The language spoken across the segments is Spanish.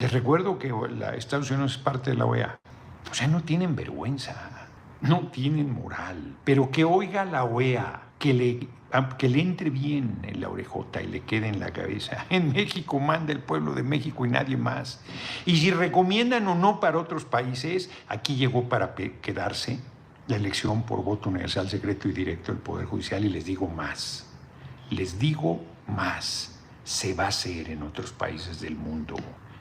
Les recuerdo que Estados Unidos es parte de la OEA. O sea, no tienen vergüenza, no tienen moral. Pero que oiga la OEA, que le entre bien en la orejota y le quede en la cabeza. En México manda el pueblo de México y nadie más. Y si recomiendan o no para otros países, aquí llegó para quedarse la elección por voto universal, secreto y directo del Poder Judicial. Y les digo más, se va a hacer en otros países del mundo.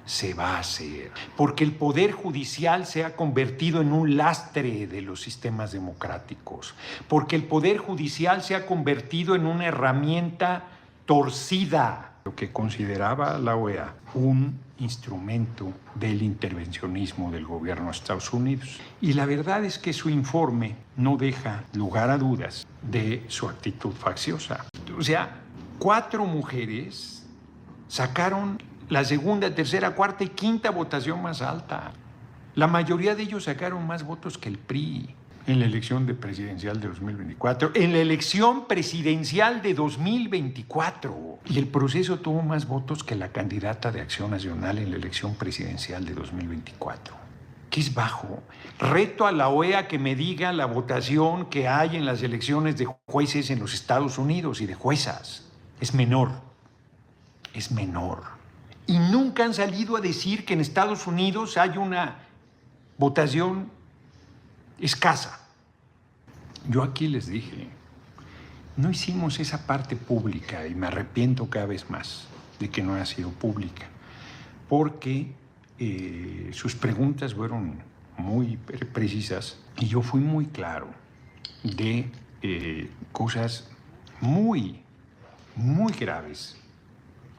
Se va a hacer, porque el Poder Judicial se ha convertido en un lastre de los sistemas democráticos, porque el Poder Judicial se ha convertido en una herramienta torcida, lo que consideraba la OEA un instrumento del intervencionismo del gobierno de Estados Unidos. Y la verdad es que su informe no deja lugar a dudas de su actitud facciosa. O sea, 4 mujeres sacaron la segunda, tercera, cuarta y quinta votación más alta. La mayoría de ellos sacaron más votos que el PRI en la elección presidencial de 2024, en la elección presidencial de 2024. Y el proceso tuvo más votos que la candidata de Acción Nacional en la elección presidencial de 2024. ¿Qué es bajo? Reto a la OEA que me diga la votación que hay en las elecciones de jueces en los Estados Unidos y de juezas. Es menor. Es menor. Y nunca han salido a decir que en Estados Unidos hay una votación escasa. Yo aquí les dije, no hicimos esa parte pública y me arrepiento cada vez más de que no haya sido pública, porque sus preguntas fueron muy precisas y yo fui muy claro de cosas muy graves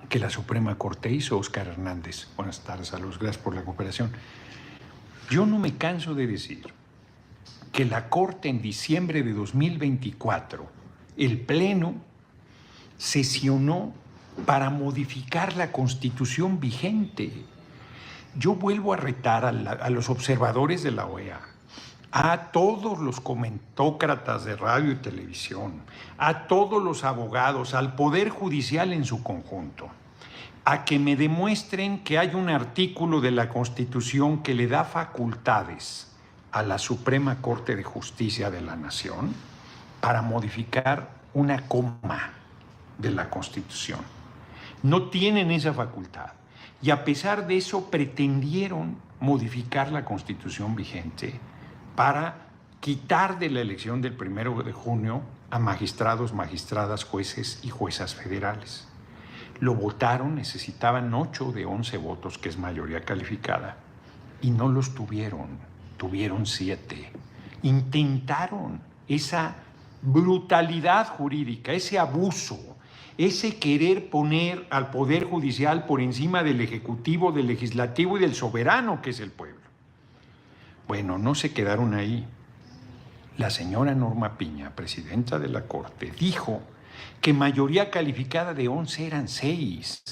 que la Suprema Corte hizo. Oscar Hernández, buenas tardes a los, gracias por la cooperación. Yo no me canso de decir que la Corte en diciembre de 2024, el Pleno sesionó para modificar la Constitución vigente. Yo vuelvo a retar a los observadores de la OEA, a todos los comentócratas de radio y televisión, a todos los abogados, al Poder Judicial en su conjunto, a que me demuestren que hay un artículo de la Constitución que le da facultades a la Suprema Corte de Justicia de la Nación para modificar una coma de la Constitución. No tienen esa facultad. Y a pesar de eso pretendieron modificar la Constitución vigente para quitar de la elección del 1 de junio a magistrados, magistradas, jueces y juezas federales. Lo votaron, necesitaban 8 de 11 votos, que es mayoría calificada, y no los tuvieron, tuvieron 7. Intentaron esa brutalidad jurídica, ese abuso, ese querer poner al Poder Judicial por encima del Ejecutivo, del Legislativo y del soberano, que es el pueblo. Bueno, no se quedaron ahí. La señora Norma Piña, presidenta de la Corte, dijo que mayoría calificada de 11 eran 6.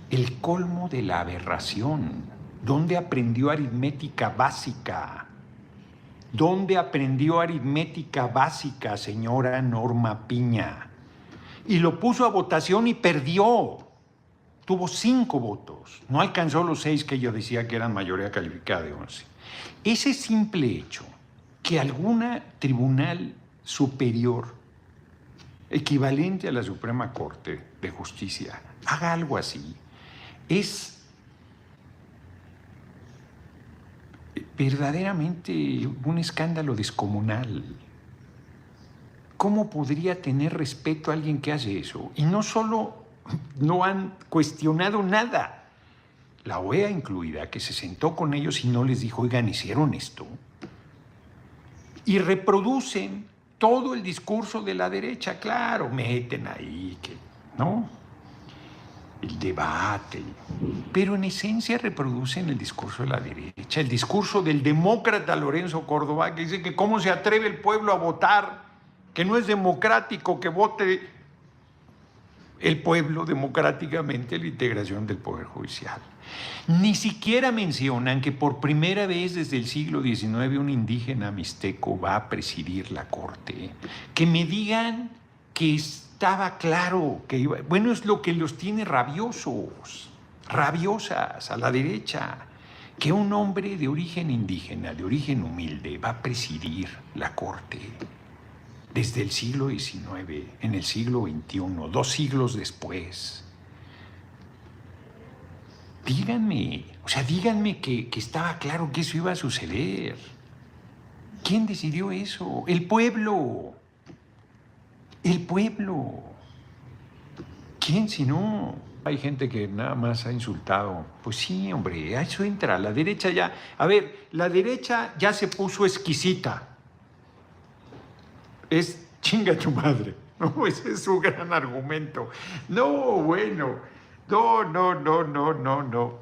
El colmo de la aberración. ¿Dónde aprendió aritmética básica? ¿Dónde aprendió aritmética básica, señora Norma Piña? Y lo puso a votación y perdió. Tuvo 5 votos. No alcanzó los 6 que yo decía que eran mayoría calificada de 11. Ese simple hecho, que alguna tribunal superior equivalente a la Suprema Corte de Justicia haga algo así, es verdaderamente un escándalo descomunal. ¿Cómo podría tener respeto a alguien que hace eso? Y no solo no han cuestionado nada, la OEA incluida, que se sentó con ellos y no les dijo, oigan, ¿hicieron esto? Y reproducen todo el discurso de la derecha, claro, meten ahí, ¿no? El debate, pero en esencia reproducen el discurso de la derecha, el discurso del demócrata Lorenzo Córdoba, que dice que cómo se atreve el pueblo a votar, que no es democrático que vote el pueblo democráticamente la integración del Poder Judicial. Ni siquiera mencionan que por primera vez desde el siglo XIX un indígena mixteco va a presidir la Corte. Que me digan que estaba claro que iba... Bueno, es lo que los tiene rabiosos. rabiosas a la derecha, que un hombre de origen indígena, de origen humilde, va a presidir la Corte desde el siglo XIX, en el siglo XXI, 2 siglos después. Díganme, díganme que estaba claro que eso iba a suceder. ¿Quién decidió eso? El pueblo. El pueblo. ¿Quién si no? Hay gente que nada más ha insultado. Pues sí, hombre, a eso entra. La derecha ya... A ver, la derecha ya se puso exquisita. Es chinga tu madre. No, ese es su gran argumento. No, bueno. No.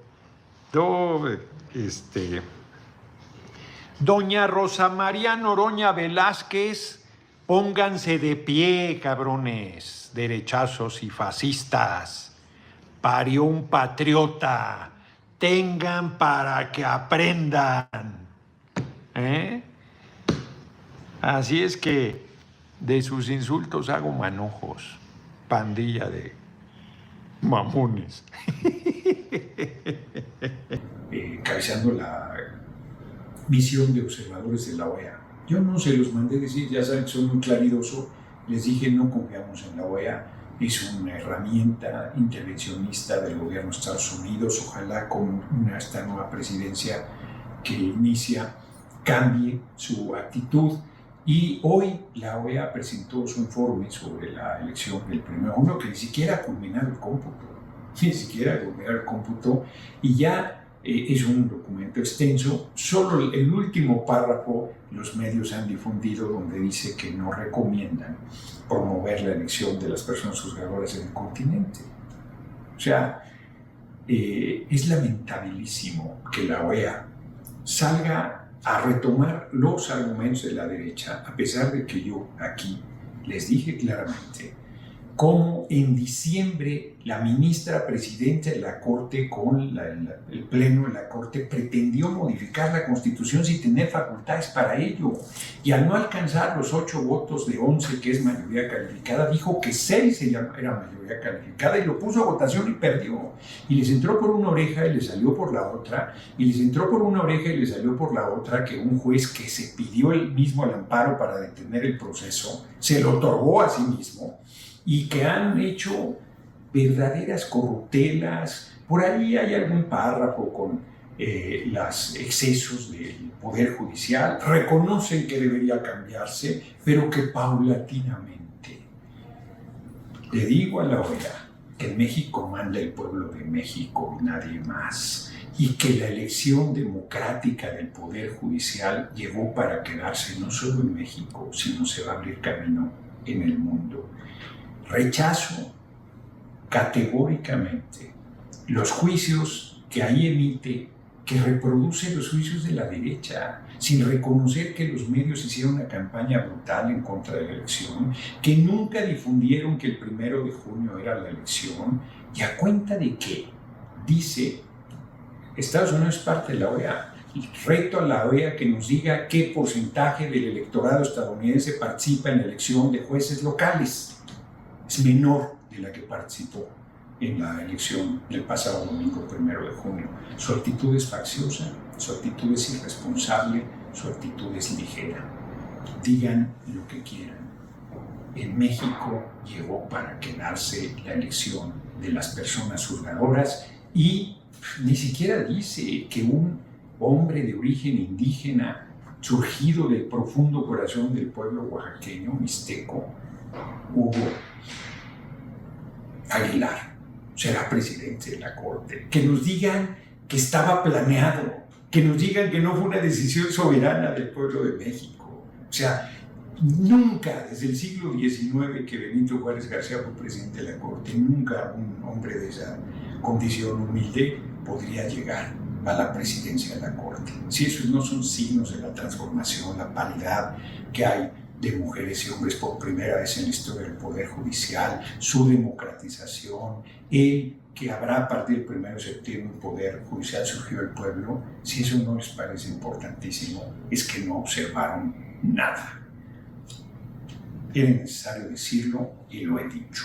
Doña Rosa María Noroña Velázquez, pónganse de pie, cabrones, derechazos y fascistas. Parió un patriota. Tengan para que aprendan. Así es que de sus insultos hago manojos. Pandilla de mamones. Cabeceando la misión de observadores de la OEA. Yo no se los mandé decir, ya saben que soy muy claridoso. Les dije, no confiamos en la OEA. Es una herramienta intervencionista del gobierno de Estados Unidos. Ojalá con esta nueva presidencia que inicia cambie su actitud. Y hoy la OEA presentó su informe sobre la elección del 1 de junio, que ni siquiera ha culminado el cómputo, y ya es un documento extenso. Solo el último párrafo los medios han difundido, donde dice que no recomiendan promover la elección de las personas juzgadoras en el continente. O sea, es lamentabilísimo que la OEA salga a retomar los argumentos de la derecha, a pesar de que yo aquí les dije claramente cómo en diciembre la ministra presidenta de la Corte con el pleno de la Corte pretendió modificar la Constitución sin tener facultades para ello, y al no alcanzar los 8 votos de 11, que es mayoría calificada, dijo que 6 era mayoría calificada y lo puso a votación y perdió, y les entró por una oreja y les salió por la otra, y les entró por una oreja y les salió por la otra, que un juez que se pidió él mismo el amparo para detener el proceso se lo otorgó a sí mismo, y que han hecho verdaderas corruptelas. Por ahí hay algún párrafo con los excesos del Poder Judicial. Reconocen que debería cambiarse, pero que paulatinamente. Le digo a la OEA que en México manda el pueblo de México y nadie más, y que la elección democrática del Poder Judicial llegó para quedarse no solo en México, sino se va a abrir camino en el mundo. Rechazo categóricamente los juicios que ahí emite, que reproduce los juicios de la derecha, sin reconocer que los medios hicieron una campaña brutal en contra de la elección, que nunca difundieron que el 1 de junio era la elección, y a cuenta de que dice Estados Unidos es parte de la OEA. Reto a la OEA que nos diga qué porcentaje del electorado estadounidense participa en la elección de jueces locales. Es menor de la que participó en la elección del pasado domingo 1 de junio. Su actitud es facciosa, su actitud es irresponsable, su actitud es ligera. Digan lo que quieran. En México llegó para quedarse la elección de las personas juzgadoras, y ni siquiera dice que un hombre de origen indígena surgido del profundo corazón del pueblo oaxaqueño, mixteco, Hugo Aguilar, será presidente de la Corte. Que nos digan que estaba planeado, que nos digan que no fue una decisión soberana del pueblo de México. O sea, nunca desde el siglo XIX que Benito Juárez García fue presidente de la Corte, nunca un hombre de esa condición humilde podría llegar a la presidencia de la Corte. Si esos no son signos de la transformación, la paridad que hay de mujeres y hombres por primera vez en la historia del Poder Judicial, su democratización, el que habrá a partir del 1 de septiembre un Poder Judicial surgido del pueblo, si eso no les parece importantísimo, es que no observaron nada. Era necesario decirlo y lo he dicho.